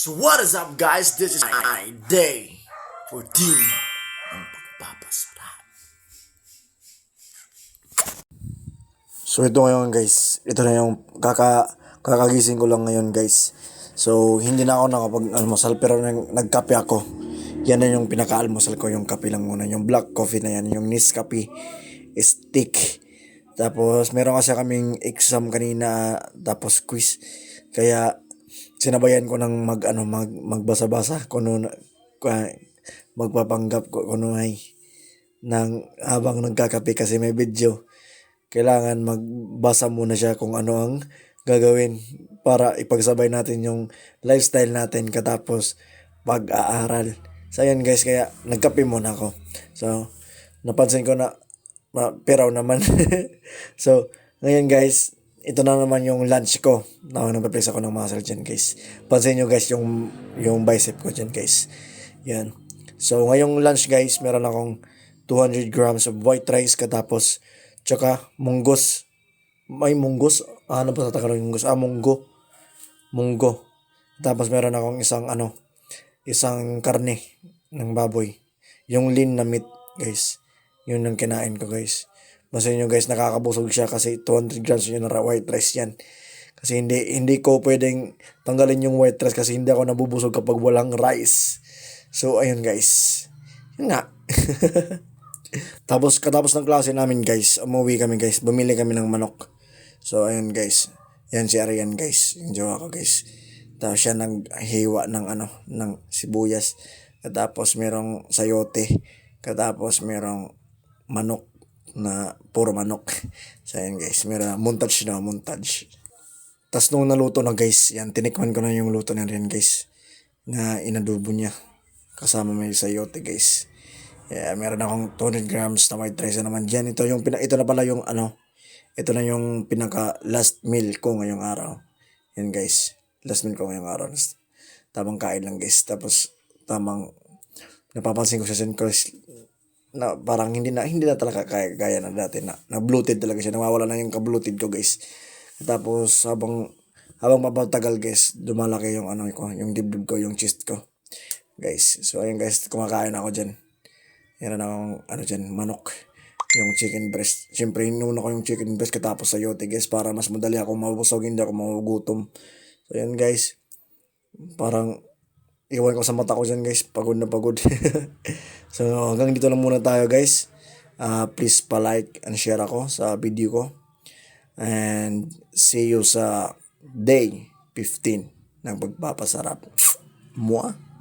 So what is up guys? This is my day 14 ng pagpapasarap. So ito ngayon guys, ito na yung kakagising ko lang ngayon guys. So hindi na ako nakapag-almusal pero nagkape ako. Yan na yung pinaka-almusal ko, yung kape lang muna. Yung black coffee na yan, yung Nescafe stick. Tapos meron kasi kaming exam kanina, tapos quiz. Kaya sinabayan ko ng magbasa-basa kuno magpapanggap ko kuno ay nang habang nagkakape kasi may video. Kailangan magbasa muna siya kung ano ang gagawin para ipagsabay natin yung lifestyle natin katapos pag-aaral. So ayan guys, kaya nagkape muna ako. So napansin ko na peraw naman. So ngayon guys, ito na naman yung lunch ko. Nagpa-flex ako ng muscle dyan guys. Pansin nyo guys yung bicep ko dyan guys. Yan. So ngayong lunch guys, meron akong 200 grams of white rice katapos tsaka munggos. May munggos. Ano ba sa Tagalog yung munggos? Munggo. Tapos meron akong isang karne ng baboy. Yung lean na meat guys. Yun ang kinain ko guys. Masayin nyo guys, nakakabusog siya kasi 200 grams yun na white rice yan. Kasi hindi ko pwedeng tanggalin yung white rice kasi hindi ako nabubusog kapag walang rice. So ayun guys. Yun nga. Tapos katapos ng klase namin guys, umuwi kami guys. Bumili kami ng manok. So ayun guys. Yan si Arian guys. Yung jowa ko guys. Tapos siya naghiwa ng sibuyas. Katapos merong sayote. Katapos merong manok na puro manok. So ayan guys, meron montage. Tapos nung naluto na guys, yan, tinikman ko na yung luto na rin guys. Na inadubo niya. Kasama may sayote guys. Yeah, meron akong 200 grams na white rice na naman dyan. Ito na pala yung ito na yung pinaka last meal ko ngayong araw. Yan guys, last meal ko ngayong araw. Tamang kain lang guys. Tapos napapansin ko sa sin ko na parang hindi na talaga gaya na dati na bloated talaga siya. Nawawala na yung ka-bloated ko guys. Tapos habang mapatagal guys, dumalaki yung yung dibdib ko, yung chest ko. Guys, so ayun guys, kumakain ako diyan. Meron akong dyan, manok. Yung chicken breast. Siyempre, inuna ko yung chicken breast katapos sayote guys para mas madali ako mabusog, hindi ako magugutom. So ayun guys, parang iwan ko sa mata ko dyan guys, pagod na pagod. So hanggang dito lang muna tayo guys. Please pa-like and share ako sa video ko. And see you sa day 15 ng pagpapasarap. Mua.